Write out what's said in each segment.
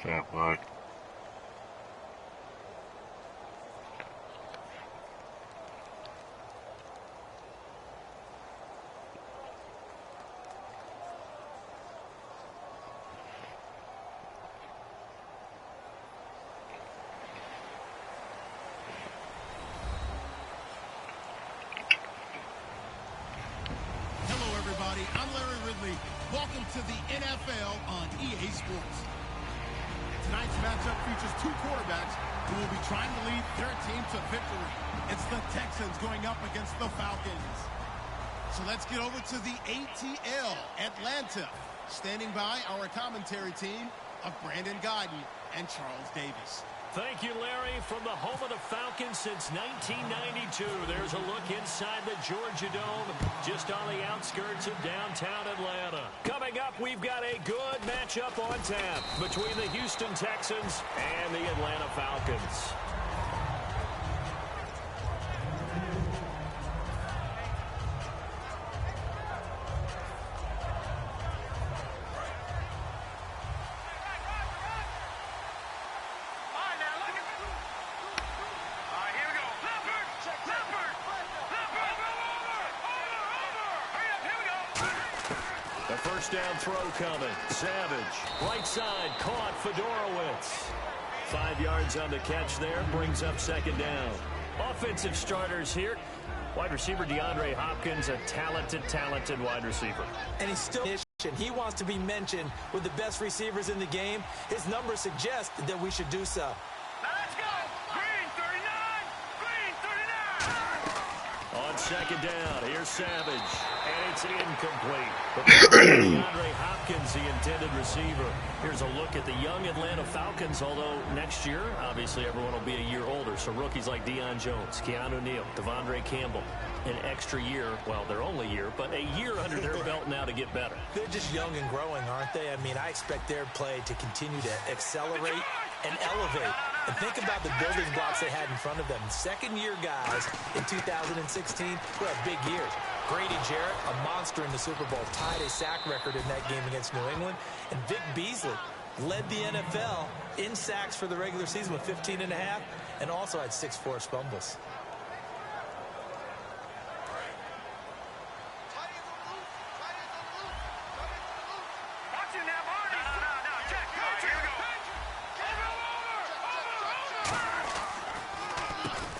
That would. Welcome to the NFL on EA Sports. Tonight's matchup features two quarterbacks who will be trying to lead their team to victory. It's the Texans going up against the Falcons. So let's get over to the ATL, Atlanta. Standing by our commentary team of Brandon Guyton and Charles Davis. Thank you, Larry. From the home of the Falcons since 1992, there's a look inside the Georgia Dome, just on the outskirts of downtown Atlanta. Coming up, we've got a good matchup on tap between the Houston Texans and the Atlanta Falcons. First down throw coming. Savage. Right side caught. Fedorowicz. 5 yards on the catch there. Brings up second down. Offensive starters here. Wide receiver DeAndre Hopkins, a talented wide receiver. And he's still... He wants to be mentioned with the best receivers in the game. His numbers suggest that we should do so. Now let's go. Green 39. On second down, here's Savage. And it's incomplete. But DeAndre Hopkins, the intended receiver. Here's a look at the young Atlanta Falcons, although next year, obviously, everyone will be a year older. So rookies like Deion Jones, Keanu Neal, Devondre Campbell, an extra year, well, their only year, but a year under their belt now to get better. They're just young and growing, aren't they? I mean, I expect their play to continue to accelerate and elevate. And think about the building blocks they had in front of them. Second-year guys in 2016 who had big years. Grady Jarrett, a monster in the Super Bowl, tied a sack record in that game against New England. And Vic Beasley led the NFL in sacks for the regular season with 15.5 and also had 6 forced fumbles.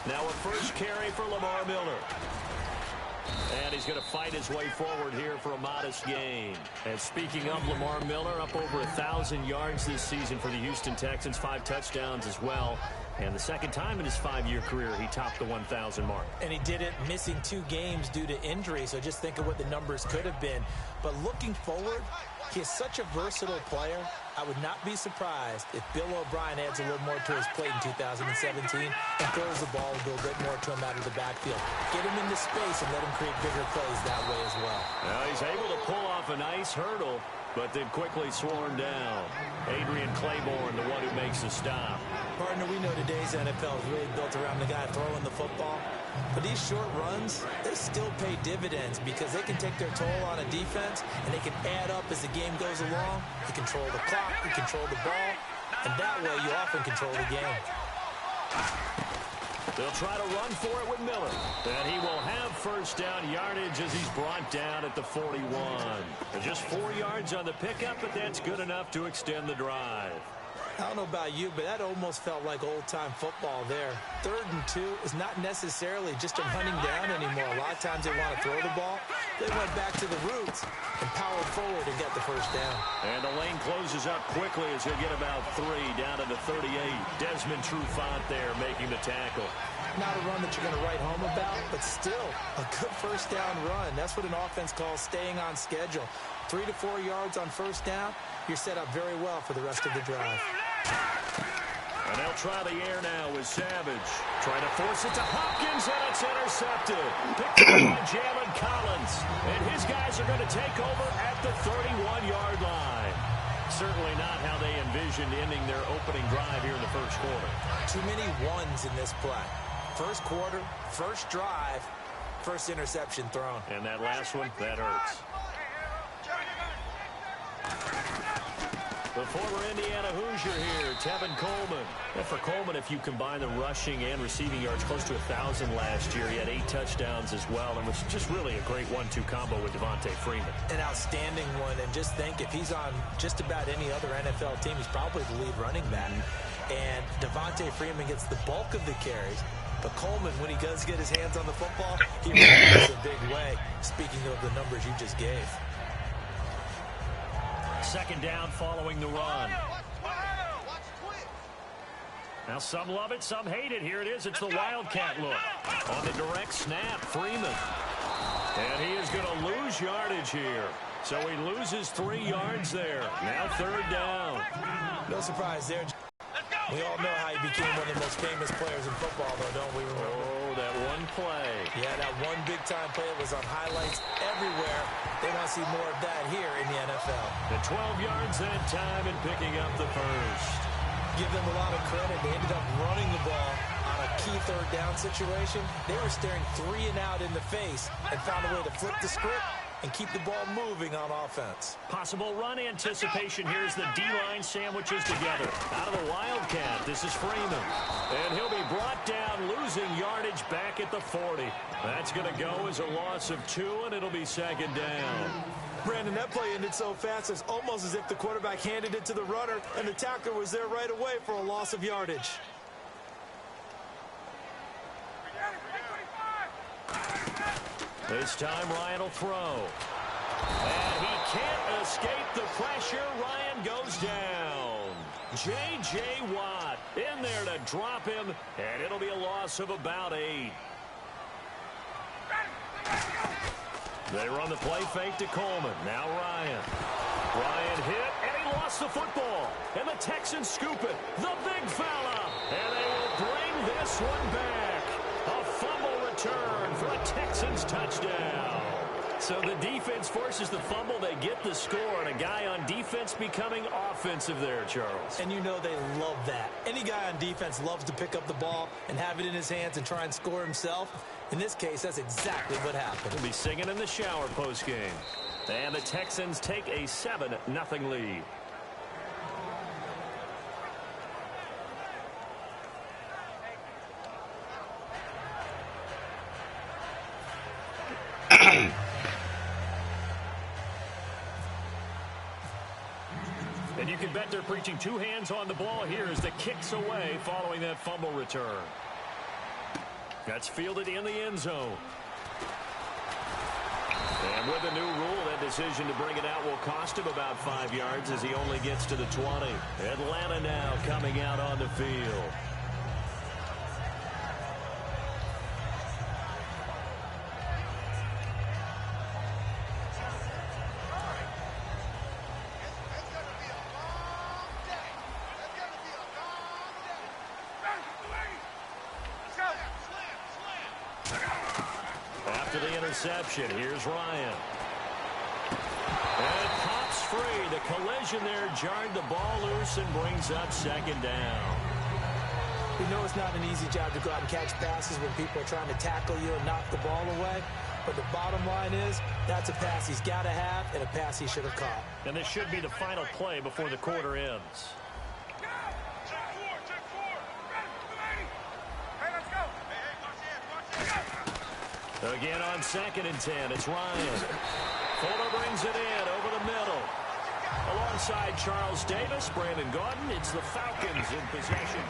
Now a first carry for Lamar Miller. And he's going to fight his way forward here for a modest gain. And speaking of Lamar Miller, up over 1,000 yards this season for the Houston Texans, 5 touchdowns as well. And the second time in his 5-year career, he topped the 1,000 mark. And he did it missing 2 games due to injury, so just think of what the numbers could have been. But looking forward, he is such a versatile player. I would not be surprised if Bill O'Brien adds a little more to his plate in 2017 and throws the ball a little bit more to him out of the backfield. Get him into space and let him create bigger plays that way as well. Now he's able to pull off a nice hurdle, but then quickly swarmed down. Adrian Claiborne, the one who makes the stop. Partner, we know today's NFL is really built around the guy throwing the football. But these short runs, they still pay dividends because they can take their toll on a defense and they can add up as the game goes along. You control the clock, you control the ball, and that way you often control the game. They'll try to run for it with Miller. And he will have first down yardage as he's brought down at the 41. Just 4 yards on the pickup, but that's good enough to extend the drive. I don't know about you, but that almost felt like old-time football there. 3rd and 2 is not necessarily just a hunting down anymore. A lot of times they want to throw the ball. They went back to the roots and powered forward and got the first down. And the lane closes up quickly as he'll get about 3 down to the 38. Desmond Trufant there making the tackle. Not a run that you're going to write home about, but still a good first down run. That's what an offense calls staying on schedule. 3 to 4 yards on first down, you're set up very well for the rest of the drive. And they'll try the air now with Savage. Trying to force it to Hopkins, and it's intercepted. Picked up by Jalen Collins. And his guys are going to take over at the 31-yard line. Certainly not how they envisioned ending their opening drive here in the first quarter. Too many ones in this play. First quarter, first drive, first interception thrown. And that last one, that hurts. The former Indiana Hoosier here, Tevin Coleman. And for Coleman, if you combine the rushing and receiving yards, close to 1,000 last year. He had 8 touchdowns as well, and was just really a great 1-2 combo with Devontae Freeman. An outstanding one, and just think, if he's on just about any other NFL team, he's probably the lead running back. And Devontae Freeman gets the bulk of the carries. But Coleman, when he does get his hands on the football, he runs a big way, speaking of the numbers you just gave. Second down following the run. Now some love it, some hate it. Here it is. It's the Wildcat look. On the direct snap, Freeman. And he is going to lose yardage here. So he loses 3 yards there. Now third down. No surprise there. We all know how he became one of the most famous players in football, though, don't we? Remember? Oh, that one play. Yeah, that one big-time play was on highlights everywhere. They want to see more of that here in the NFL. The 12 yards that time and picking up the first. Give them a lot of credit. They ended up running the ball on a key third down situation. They were staring 3 and out in the face and found a way to flip the script and keep the ball moving on offense. Possible run anticipation. Here's the D-line sandwiches together. Out of the Wildcat, this is Freeman. And he'll be brought down, losing yardage back at the 40. That's going to go as a loss of 2, and it'll be second down. Brandon, that play ended so fast, it's almost as if the quarterback handed it to the runner, and the tackler was there right away for a loss of yardage. This time Ryan will throw. And he can't escape the pressure. Ryan goes down. J.J. Watt in there to drop him, and it'll be a loss of about 8. They run the play fake to Coleman. Now Ryan. Ryan hit, and he lost the football. And the Texans scoop it. The big fella. And they will bring this one back. A fumble return for a Texans touchdown. So the defense forces the fumble. They get the score, and a guy on defense becoming offensive there, Charles. And you know they love that. Any guy on defense loves to pick up the ball and have it in his hands and try and score himself. In this case, that's exactly what happened. He'll be singing in the shower postgame. And the Texans take a 7-0 lead. And you can bet they're preaching 2 hands on the ball here as the kick's away following that fumble return. That's fielded in the end zone. And with a new rule, that decision to bring it out will cost him about 5 yards as he only gets to the 20. Atlanta now coming out on the field. After the interception, here's Ryan. And it pops free. The collision there jarred the ball loose and brings up second down. We know it's not an easy job to go out and catch passes when people are trying to tackle you and knock the ball away. But the bottom line is, that's a pass he's got to have and a pass he should have caught. And this should be the final play before the quarter ends. Again on 2nd and 10, it's Ryan. Fuller brings it in over the middle. Alongside Charles Davis, Brandon Gaudin, it's the Falcons in possession.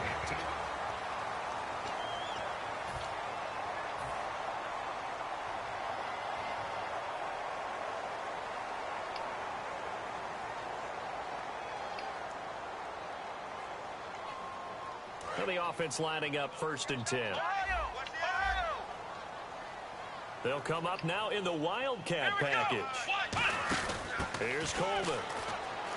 And the offense lining up 1st and 10. They'll come up now in the Wildcat package. Here's Coleman.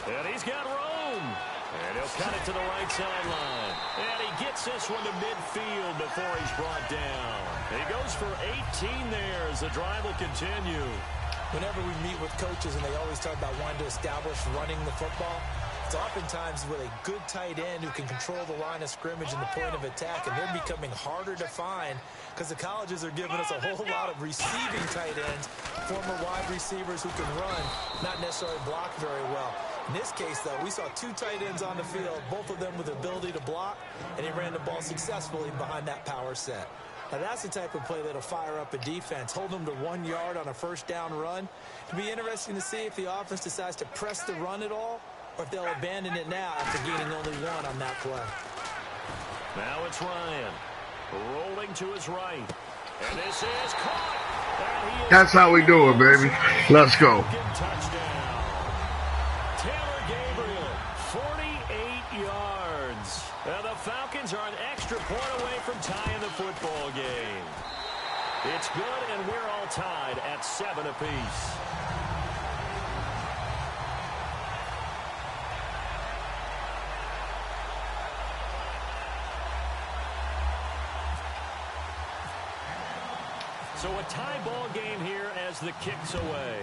And he's got room. And he'll cut it to the right sideline. And he gets this one to midfield before he's brought down. He goes for 18 there as the drive will continue. Whenever we meet with coaches and they always talk about wanting to establish running the football, it's oftentimes with a good tight end who can control the line of scrimmage and the point of attack, and they're becoming harder to find because the colleges are giving us a whole lot of receiving tight ends, former wide receivers who can run, not necessarily block very well. In this case, though, we saw two tight ends on the field, both of them with the ability to block, and he ran the ball successfully behind that power set. Now, that's the type of play that'll fire up a defense, hold them to 1 yard on a first down run. It'll be interesting to see if the offense decides to press the run at all, or if they'll abandon it now after gaining only one on that play. Now it's Ryan, rolling to his right. And this is caught. That's how we do it, baby. Let's go. Touchdown. Taylor Gabriel, 48 yards. And the Falcons are an extra point away from tying the football game. It's good, and we're all tied at 7 apiece. So a tie ball game here as the kick's away.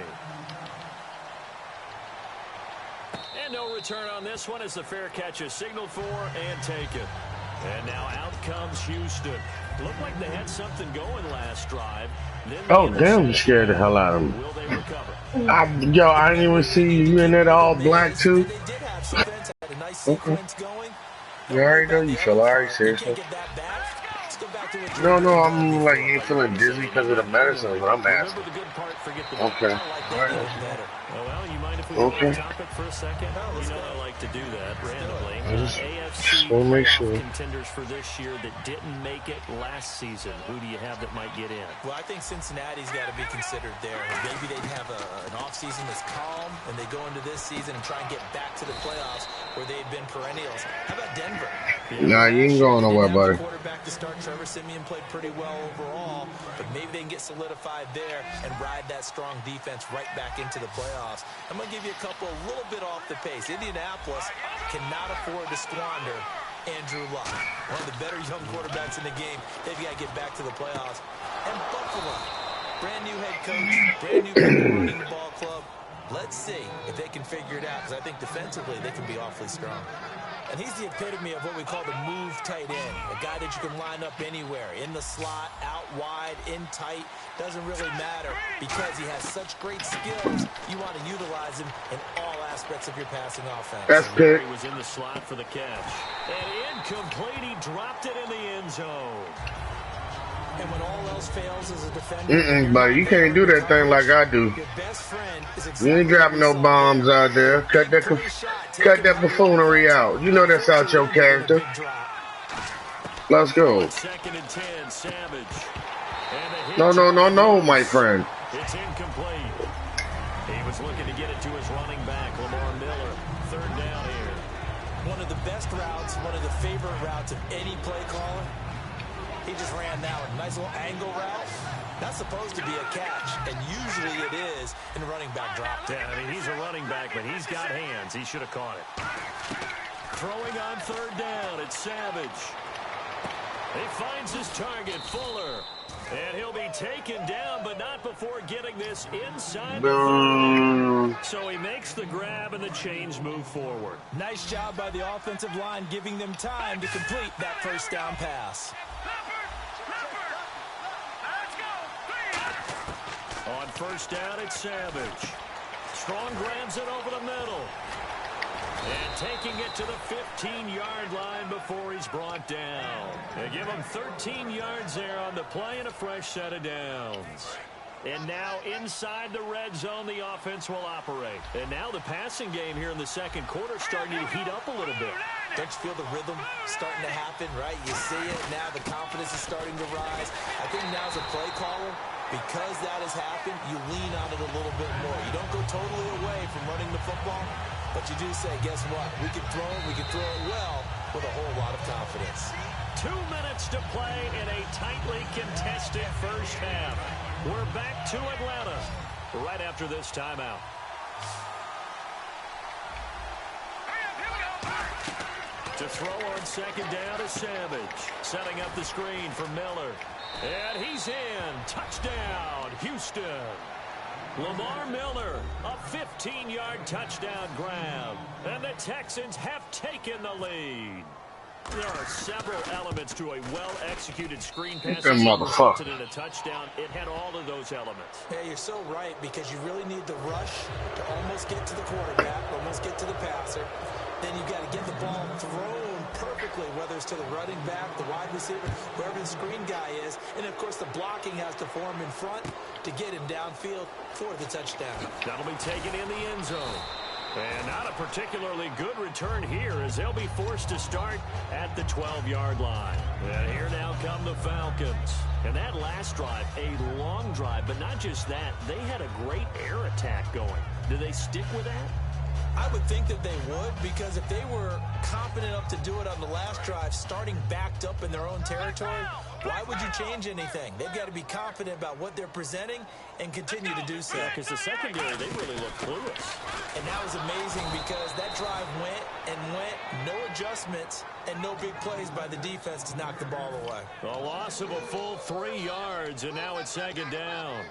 And no return on this one as the fair catch is signaled for and taken. And now out comes Houston. Looked like they had something going last drive. Oh, damn, you scared the hell out of me. Will they recover? Yo, I didn't even see you in it all black, too. They did have some defense, had a nice sequence going. You already know you feel alright, seriously. No, I'm like, you ain't feeling dizzy because of the medicine, but I'm asking. Okay. Well, you mind if we move the topic for a second? You know I like to do that randomly. AFC we'll make sure. Contenders for this year that didn't make it last season. Who do you have that might get in? Well, I think Cincinnati's got to be considered there. Maybe they'd have an offseason that's calm, and they go into this season and try and get back to the playoffs where they've been perennials. How about Denver? Nah, you ain't going nowhere, buddy. Quarterback to start. Trevor Siemian played pretty well overall, but maybe they can get solidified there and ride that strong defense right back into the playoffs. I'm going to give you a couple a little bit off the pace. Indianapolis cannot afford to squander Andrew Luck, one of the better young quarterbacks in the game. They've got to get back to the playoffs. And Buffalo, brand new head coach, brand new people running the ball club. Let's see if they can figure it out, because I think defensively they can be awfully strong. And he's the epitome of what we call the move tight end, a guy that you can line up anywhere, in the slot, out wide, in tight, doesn't really matter because he has such great skills. You want to utilize him in all aspects of your passing offense. That's good. He was in the slot for the catch. And incomplete, he dropped it in the end zone. And when all else fails as a defender, but you can't do that thing like I do. Your best friend is exactly You ain't dropping no bombs out there. Cut that buffoonery out. You know that's out your character. Let's go. Second and 10, Savage. No, my friend. It's incomplete. He was looking to get it to his running back, Lamar Miller. Third down here. One of the best routes, one of the favorite routes of any play caller. He just ran now a nice little angle route. That's supposed to be a catch, and usually it is in a running back drop. Yeah, I mean, he's a running back, but he's got hands. He should have caught it. Throwing on third down, it's Savage. He finds his target, Fuller. And he'll be taken down, but not before getting this inside the 30. So he makes the grab, and the chains move forward. Nice job by the offensive line, giving them time to complete that first down pass. On first down, it's Savage. Strong grabs it over the middle. And taking it to the 15-yard line before he's brought down. They give him 13 yards there on the play and a fresh set of downs. And now inside the red zone, the offense will operate. And now the passing game here in the second quarter starting to heat up a little bit. Don't you feel the rhythm starting to happen, right? You see it now. The confidence is starting to rise. I think now as a play caller, because that has happened, you lean on it a little bit more. You don't go totally away from running the football, but you do say, guess what? We can throw it well with a whole lot of confidence. 2 minutes to play in a tightly contested first half. We're back to Atlanta right after this timeout. To throw on second down is Savage. Setting up the screen for Miller. And he's in. Touchdown, Houston. Lamar Miller, a 15-yard touchdown grab. And the Texans have taken the lead. There are several elements to a well-executed screen pass. That motherfucker. In a touchdown, it had all of those elements. Yeah, you're so right, because you really need the rush to almost get to the quarterback, or almost get to the passer. Then you've got to get the ball thrown perfectly, whether it's to the running back, the wide receiver, wherever the screen guy is. And, of course, the blocking has to form in front to get him downfield for the touchdown. That'll be taken in the end zone. And not a particularly good return here as they'll be forced to start at the 12-yard line. And here now come the Falcons. And that last drive, a long drive, but not just that. They had a great air attack going. Do they stick with that? I would think that they would, because if they were confident enough to do it on the last drive, starting backed up in their own territory, why would you change anything? They've got to be confident about what they're presenting and continue to do so. Yeah, because the secondary, they really look clueless. And that was amazing because that drive went and went, no adjustments, and no big plays by the defense to knock the ball away. A loss of a full 3 yards, and now it's second down.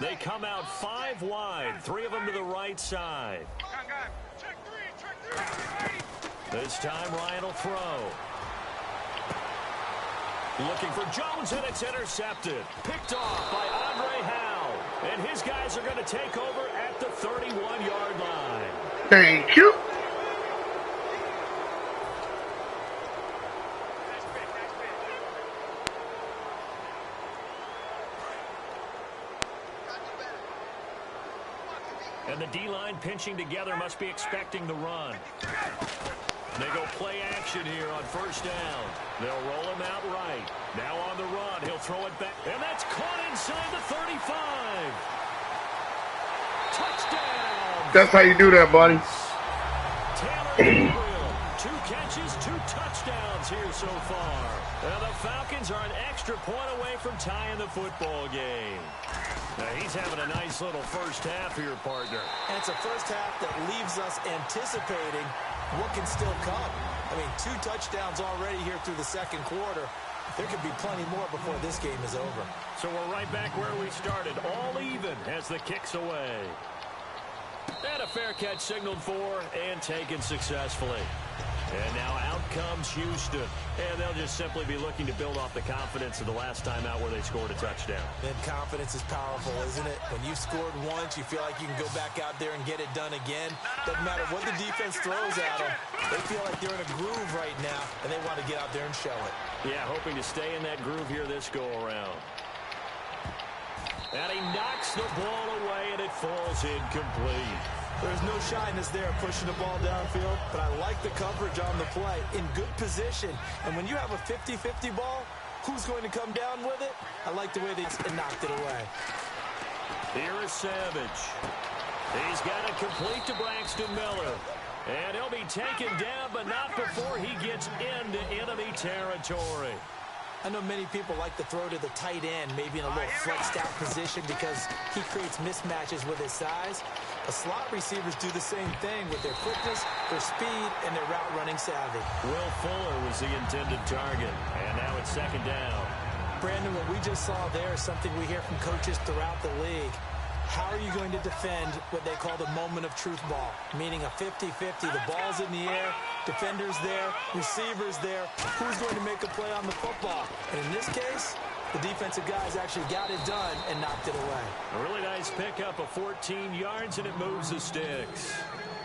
They come out 5 wide, 3 of them to the right side. This time Ryan will throw. Looking for Jones, and it's intercepted. Picked off by Andre Howe. And his guys are going to take over at the 31-yard line. Thank you. And the D-line pinching together must be expecting the run. They go play action here on first down. They'll roll him out right. Now on the run, he'll throw it back. And that's caught inside the 35. Touchdown. That's how you do that, buddy. Taylor Gabriel, 2 catches, 2 touchdowns here so far. And the Falcons are an extra point away from tying the football game. Now he's having a nice little first half here, partner. And it's a first half that leaves us anticipating what can still come. I mean, 2 touchdowns already here through the second quarter. There could be plenty more before this game is over. So we're right back where we started, all even as the kick's away. And a fair catch signaled for and taken successfully. And now out comes Houston. And they'll just simply be looking to build off the confidence of the last time out where they scored a touchdown. And confidence is powerful, isn't it? When you've scored once, you feel like you can go back out there and get it done again. Doesn't matter what the defense throws at them. They feel like they're in a groove right now, and they want to get out there and show it. Yeah, hoping to stay in that groove here this go-around. And he knocks the ball away, and it falls incomplete. There's no shyness there pushing the ball downfield, but I like the coverage on the play. In good position. And when you have a 50-50 ball, who's going to come down with it? I like the way they knocked it away. Here is Savage. He's got it complete to Braxton Miller. And he'll be taken down, but not before he gets into enemy territory. I know many people like to throw to the tight end, maybe in a little flexed out position because he creates mismatches with his size. The slot receivers do the same thing with their quickness, their speed, and their route running savvy. Will Fuller was the intended target, and now it's second down. Brandon, what we just saw there is something we hear from coaches throughout the league. How are you going to defend what they call the moment of truth ball, meaning a 50-50, the ball's in the air, defenders there, receivers there, who's going to make a play on the football? And in this case, the defensive guys actually got it done and knocked it away. A really nice pickup of 14 yards, and it moves the sticks.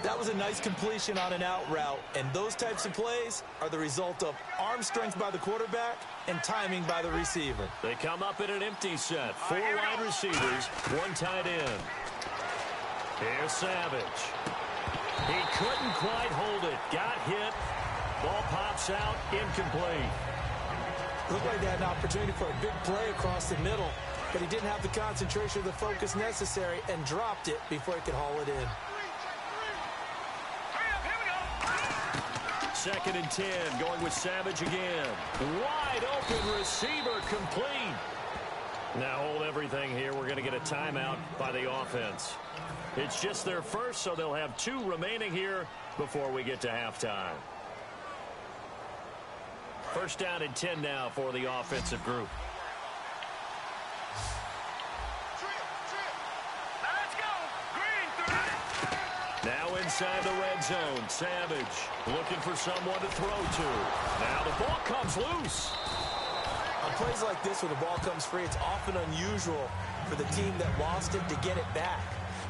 That was a nice completion on an out route, and those types of plays are the result of arm strength by the quarterback and timing by the receiver. They come up in an empty set. 4 wide receivers, 1 tight end. Here's Savage. He couldn't quite hold it. Got hit. Ball pops out, incomplete. Looked like they had an opportunity for a big play across the middle, but he didn't have the concentration or the focus necessary and dropped it before he could haul it in. 2nd and 10, going with Savage again. Wide open receiver, complete. Now hold everything here. We're going to get a timeout by the offense. It's just their first, so they'll have 2 remaining here before we get to halftime. First down and 10 now for the offensive group. Now inside the red zone, Savage looking for someone to throw to. Now the ball comes loose. On plays like this where the ball comes free, it's often unusual for the team that lost it to get it back.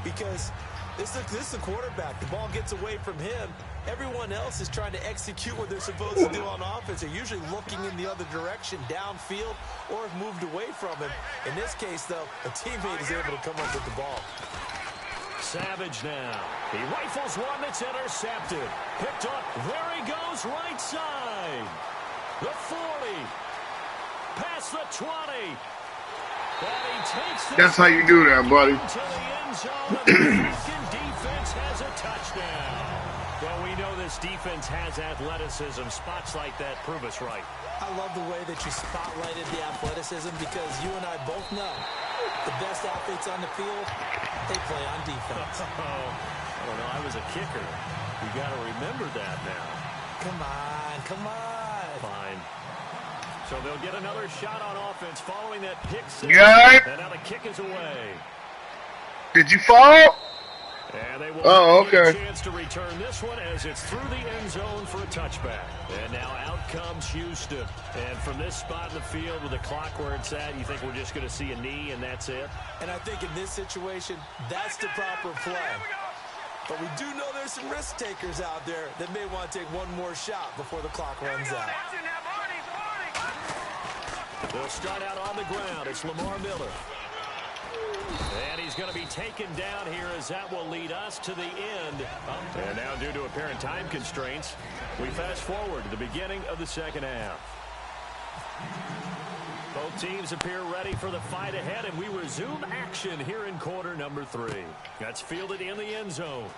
Because this is the quarterback. The ball gets away from him. Everyone else is trying to execute what they're supposed to do on offense. They're usually looking in the other direction, downfield, or have moved away from him. In this case, though, a teammate is able to come up with the ball. Savage now. He rifles one that's intercepted. Picked up. There he goes, right side. The 40. Past the 20. And he takes this. That's how you do that, buddy. To the end zone. The second defense has a touchdown. Well, we know this defense has athleticism. Spots like that prove us right. I love the way that you spotlighted the athleticism because you and I both know the best athletes on the field, they play on defense. I don't know. I was a kicker. You got to remember that now. Come on, come on. Fine. So they'll get another shot on offense following that pick six. You got it? And now the kick is away. Did you fall? And they will okay. get a chance to return this one as it's through the end zone for a touchback. And now out comes Houston. And from this spot in the field with the clock where it's at, you think we're just going to see a knee and that's it? And I think in this situation, that's the proper play. But we do know there's some risk takers out there that may want to take one more shot before the clock runs out. They'll start out on the ground. It's Lamar Miller. And he's going to be taken down here as that will lead us to the end. And now due to apparent time constraints, we fast forward to the beginning of the second half. Both teams appear ready for the fight ahead, and we resume action here in quarter number 3. That's fielded in the end zone.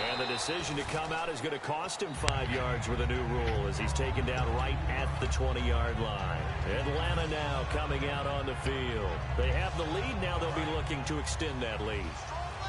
And the decision to come out is going to cost him 5 yards with a new rule as he's taken down right at the 20-yard line. Atlanta now coming out on the field. They have the lead. Now they'll be looking to extend that lead.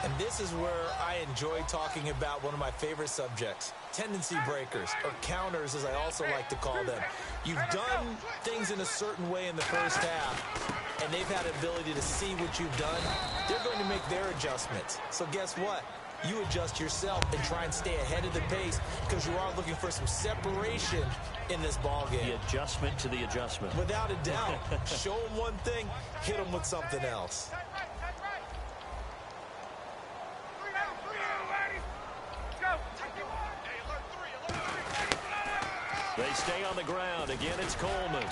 And this is where I enjoy talking about one of my favorite subjects, tendency breakers, or counters as I also like to call them. You've done things in a certain way in the first half, and they've had the ability to see what you've done. They're going to make their adjustments. So guess what? You adjust yourself and try and stay ahead of the pace because you are looking for some separation in this ball game. The adjustment to the adjustment. Without a doubt. Show them one thing, hit them with something else. They stay on the ground. Again, it's Coleman.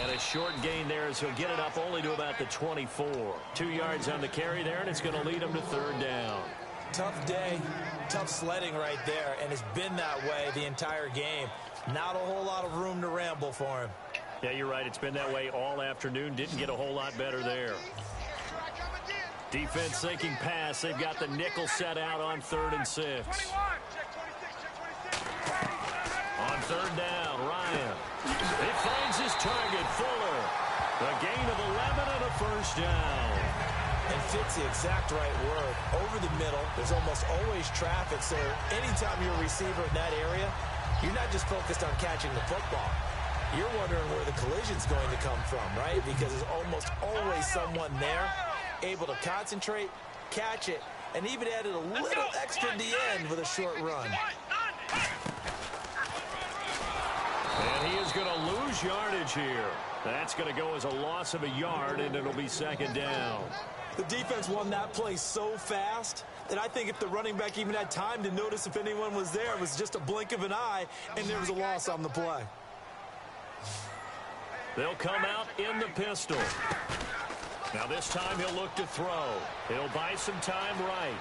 And a short gain there as he'll get it up only to about the 24. 2 yards on the carry there, and it's going to lead him to third down. Tough day, tough sledding right there, and it's been that way the entire game. Not a whole lot of room to ramble for him. Yeah, you're right. It's been that way all afternoon. Didn't get a whole lot better there. Defense thinking pass. They've got the nickel set out on 3rd and 6. On 3rd down, Ryan. He finds his target, Fuller. A gain of 11 and a first down. And fits the exact right word. Over the middle, there's almost always traffic, so anytime you're a receiver in that area, you're not just focused on catching the football. You're wondering where the collision's going to come from, right? Because there's almost always someone there able to concentrate, catch it, and even added a little extra at the end with a short run. And he is going to lose yardage here. That's going to go as a loss of a yard, and it'll be 2nd down. The defense won that play so fast that I think if the running back even had time to notice if anyone was there, it was just a blink of an eye, and there was a loss on the play. They'll come out in the pistol. Now this time he'll look to throw. He'll buy some time right.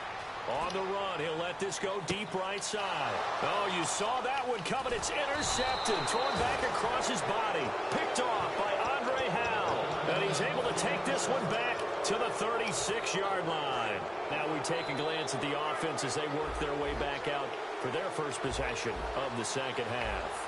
On the run, he'll let this go deep right side. Oh, you saw that one coming. It's intercepted. Thrown back across his body. Picked off by Andre Howell. And he's able to take this one back to the 36-yard line. Now we take a glance at the offense as they work their way back out for their first possession of the second half.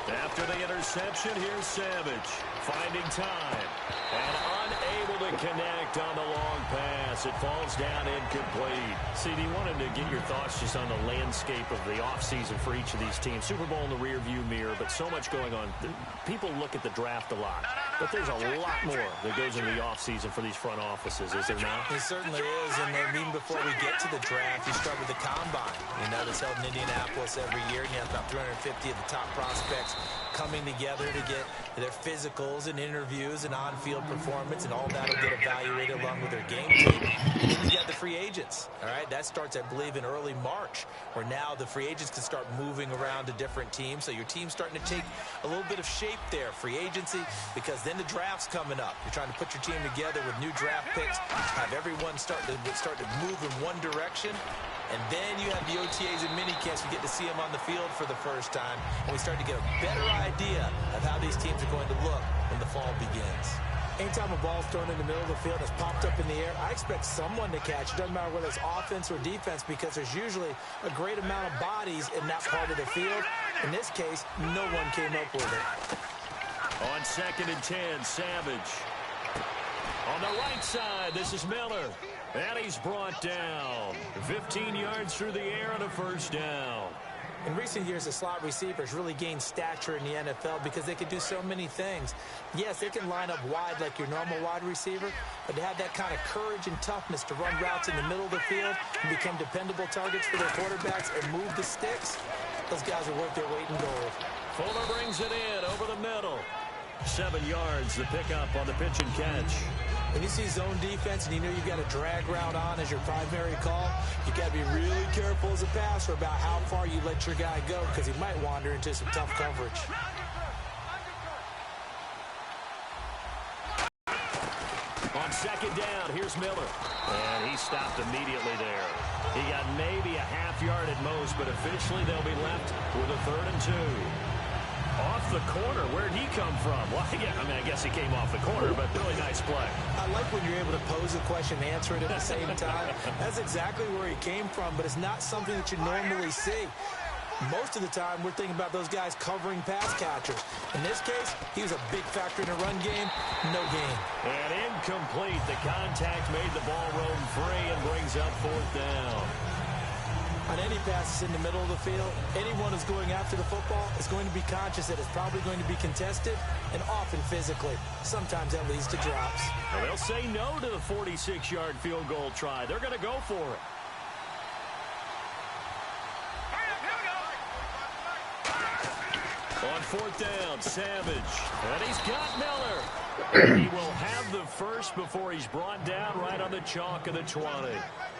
After the interception, here's Savage finding time and unable to connect on the long pass. It falls down incomplete. CD, wanted to get your thoughts just on the landscape of the offseason for each of these teams. Super Bowl in the rearview mirror, but so much going on. People look at the draft a lot, but there's a lot more that goes into the offseason for these front offices, is there not? It certainly is, and then even before we get to the draft, you start with the combine. You know, that's held in Indianapolis every year, and you have about 350 of the top prospects coming together to get their physicals and interviews and on-field performance, and all that will get evaluated along with their game tape. And then you got the free agents, all right? That starts, I believe, in early March, where now the free agents can start moving around to different teams, so your team's starting to take a little bit of shape there, free agency, because then the draft's coming up. You're trying to put your team together with new draft picks, have everyone start to move in one direction. And then you have the OTAs and minicamps. We get to see them on the field for the first time. And we start to get a better idea of how these teams are going to look when the fall begins. Anytime a ball's thrown in the middle of the field, it's popped up in the air, I expect someone to catch. It doesn't matter whether it's offense or defense, because there's usually a great amount of bodies in that part of the field. In this case, no one came up with it. On 2nd and 10, Savage. On the right side, this is Miller. And he's brought down. 15 yards through the air and a first down. In recent years, the slot receivers really gained stature in the NFL because they can do so many things. Yes, they can line up wide like your normal wide receiver, but to have that kind of courage and toughness to run routes in the middle of the field and become dependable targets for their quarterbacks and move the sticks, those guys are worth their weight in gold. Fuller brings it in over the middle. 7 yards, the pickup on the pitch and catch. When you see zone defense and you know you've got a drag route on as your primary call, you got to be really careful as a passer about how far you let your guy go, because he might wander into some tough coverage. On 2nd down, here's Miller. And he stopped immediately there. He got maybe a half yard at most, but officially they'll be left with a 3rd and 2. Off the corner, where'd he come from? Well, yeah, I mean, I guess he came off the corner, but really nice play. I like when you're able to pose a question and answer it at the same time. That's exactly where he came from, but it's not something that you normally see. Most of the time, we're thinking about those guys covering pass catchers. In this case, he was a big factor in the run game. No gain. And incomplete. The contact made the ball roam free and brings up 4th down. On any passes in the middle of the field, anyone who's going after the football is going to be conscious that it's probably going to be contested, and often physically. Sometimes that leads to drops. Well, they'll say no to the 46-yard field goal try. They're going to go for it. On 4th down, Savage. And he's got Miller. He will have the first before he's brought down right on the chalk of the 20.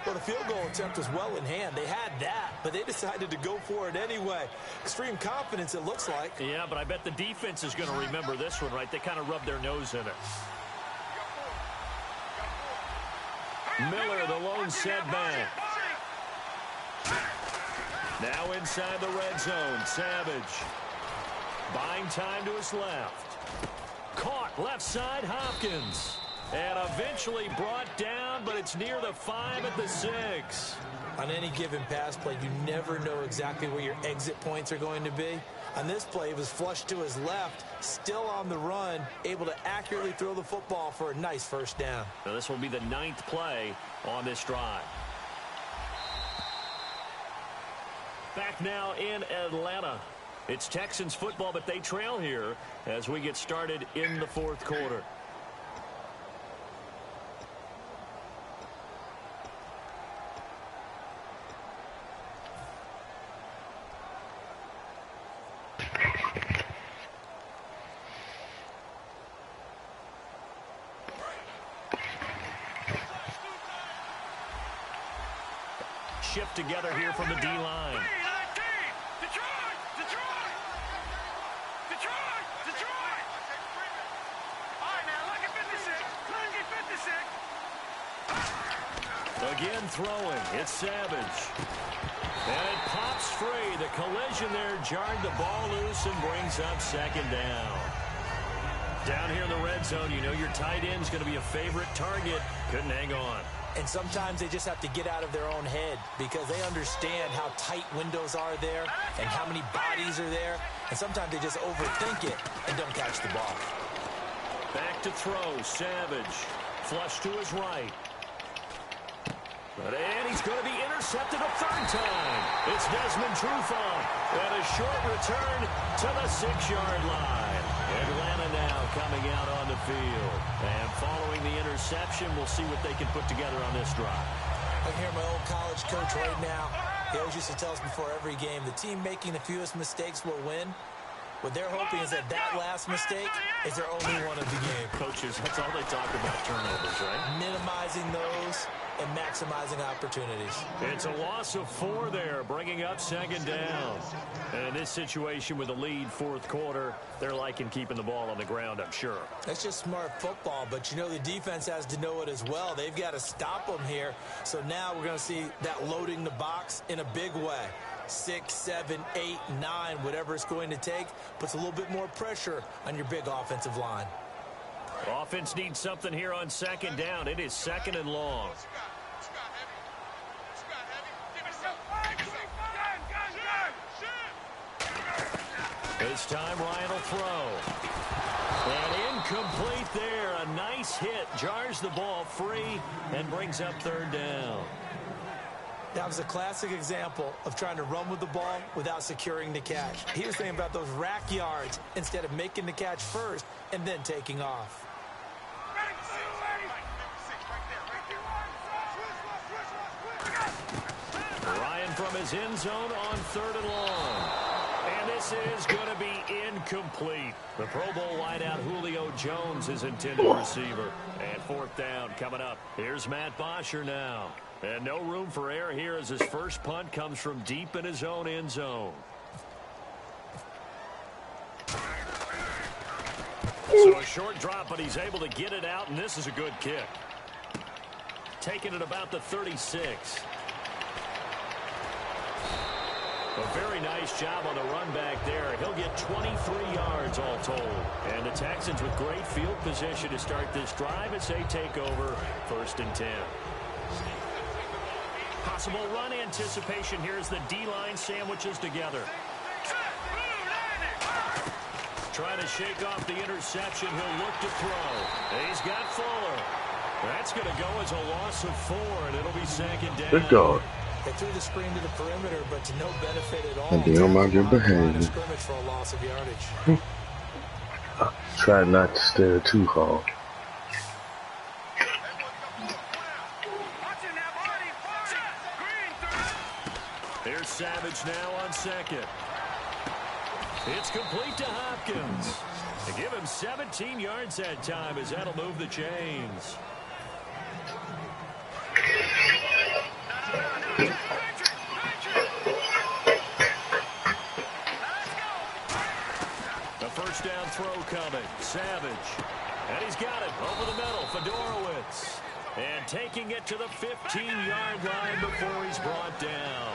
Well, the field goal attempt was well in hand. They had that, but they decided to go for it anyway. Extreme confidence, it looks like. Yeah, but I bet the defense is going to remember this one, right? They kind of rubbed their nose in it. Miller, the lone setback. Now inside the red zone, Savage. Buying time to his left. Caught left side, Hopkins. And eventually brought down, but it's near the 5 at the 6. On any given pass play, you never know exactly where your exit points are going to be. On this play, it was flushed to his left, still on the run, able to accurately throw the football for a nice first down. Now this will be the 9th play on this drive. Back now in Atlanta. It's Texans football, but they trail here as we get started in the 4th quarter. Shift together here from the D-line. Again throwing, it's Savage. And it pops free. The collision there jarred the ball loose and brings up 2nd down. Down here in the red zone, you know your tight end's going to be a favorite target. Couldn't hang on. And sometimes they just have to get out of their own head because they understand how tight windows are there and how many bodies are there. And sometimes they just overthink it and don't catch the ball. Back to throw, Savage. Flush to his right. And he's going to be intercepted a third time. It's Desmond Trufant. And a short return to the 6-yard line. Atlanta now coming out on the field. And following the interception, we'll see what they can put together on this drive. I can hear my old college coach right now. He always used to tell us before every game, the team making the fewest mistakes will win. What they're hoping is that last mistake is their only one of the game. Coaches, that's all they talk about, turnovers, right? Minimizing those and maximizing opportunities. It's a loss of 4 there, bringing up second down. And in this situation with a lead fourth quarter, they're liking keeping the ball on the ground, I'm sure. That's just smart football, but you know the defense has to know it as well. They've got to stop them here. So now we're going to see that loading the box in a big way. 6, 7, 8, 9, whatever it's going to take, puts a little bit more pressure on your big offensive line. Offense needs something here on second down. It is second and long. This time Ryan will throw. And incomplete there. A nice hit. Jars the ball free and brings up third down. That was a classic example of trying to run with the ball without securing the catch. He was thinking about those rack yards instead of making the catch first and then taking off. Ryan from his end zone on third and long. And this is going to be incomplete. The Pro Bowl wideout Julio Jones is intended receiver. And fourth down coming up. Here's Matt Bosher now. And no room for error here as his first punt comes from deep in his own end zone. So a short drop, but he's able to get it out, and this is a good kick. Taking it about the 36. A very nice job on the run back there. He'll get 23 yards all told. And the Texans with great field position to start this drive as they take over first and 10. Possible run anticipation here as the D-line sandwiches together. Trying to shake off the interception. He'll look to throw. And he's got Fuller. That's going to go as a loss of 4, and it'll be second down. Good dog. They threw the screen to the perimeter, but to no benefit at all. And they don't mind your behavior. Scrimmage for a loss of yardage. Try not to stare too hard. There's Savage now on second. It's complete to Hopkins. They give him 17 yards that time as that'll move the chains. The first down throw coming. Savage. And he's got it over the middle. Fedorowicz. And taking it to the 15-yard line before he's brought down.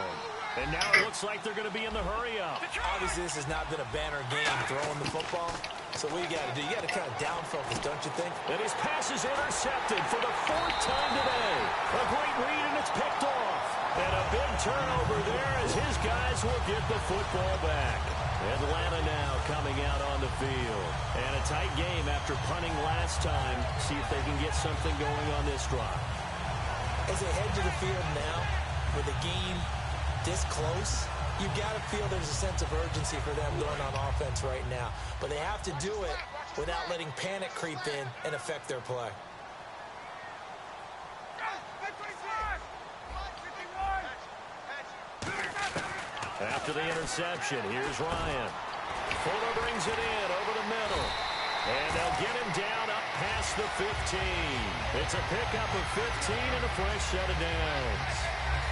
And now it looks like they're going to be in the hurry-up. Obviously, this has not been a banner game throwing the football. So what you got to do, you got to kind of down focus, don't you think? And his pass is intercepted for the 4th time today. A great read, and it's picked off. And a big turnover there as his guys will get the football back. Atlanta now coming out on the field. And a tight game after punting last time. See if they can get something going on this drive. As they head to the field now, with the game this close, you got to feel there's a sense of urgency for them going on offense right now. But they have to do it without letting panic creep in and affect their play. After the interception, here's Ryan. Fuller brings it in over the middle. And they'll get him down up past the 15. It's a pickup of 15 and a fresh set of downs.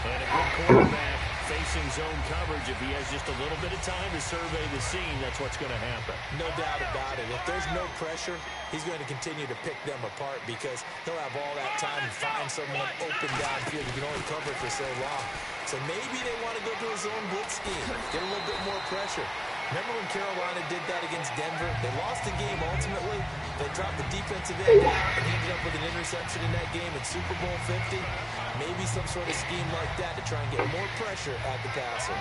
And a good quarterback facing zone coverage. If he has just a little bit of time to survey the scene, that's what's going to happen. No doubt about it. If there's no pressure, he's going to continue to pick them apart because he'll have all that time to find someone open downfield. You can only cover for so long. So maybe they want to go to a zone blitz scheme, get a little bit more pressure. Remember when Carolina did that against Denver? They lost the game ultimately. They dropped the defensive end down and ended up with an interception in that game in Super Bowl 50. Maybe some sort of scheme like that to try and get more pressure at the passer.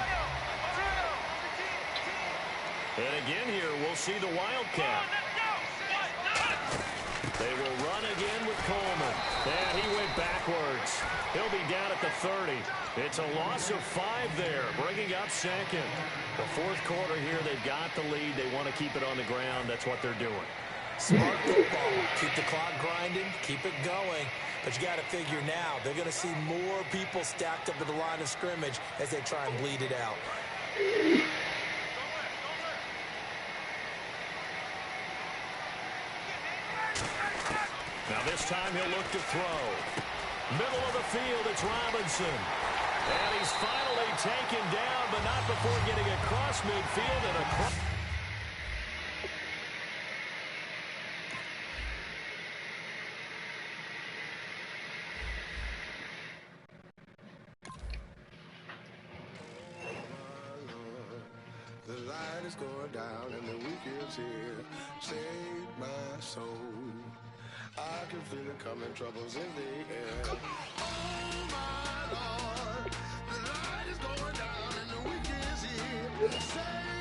And again here, we'll see the Wildcat. They will run again with Coleman. And he went backwards. He'll be down at the 30. It's a loss of 5 there, bringing up second. The fourth quarter here, they've got the lead. They want to keep it on the ground. That's what they're doing. Smart football. Keep the clock grinding. Keep it going. But you got to figure now, they're going to see more people stacked up at the line of scrimmage as they try and bleed it out. Now this time he'll look to throw. Middle of the field, it's Robinson. And he's finally taken down, but not before getting across midfield and across. The light is going down and the weekend's here. Save my soul. I can feel it coming, troubles in the air. Oh my Lord, the light is going down and the weekend's here. Save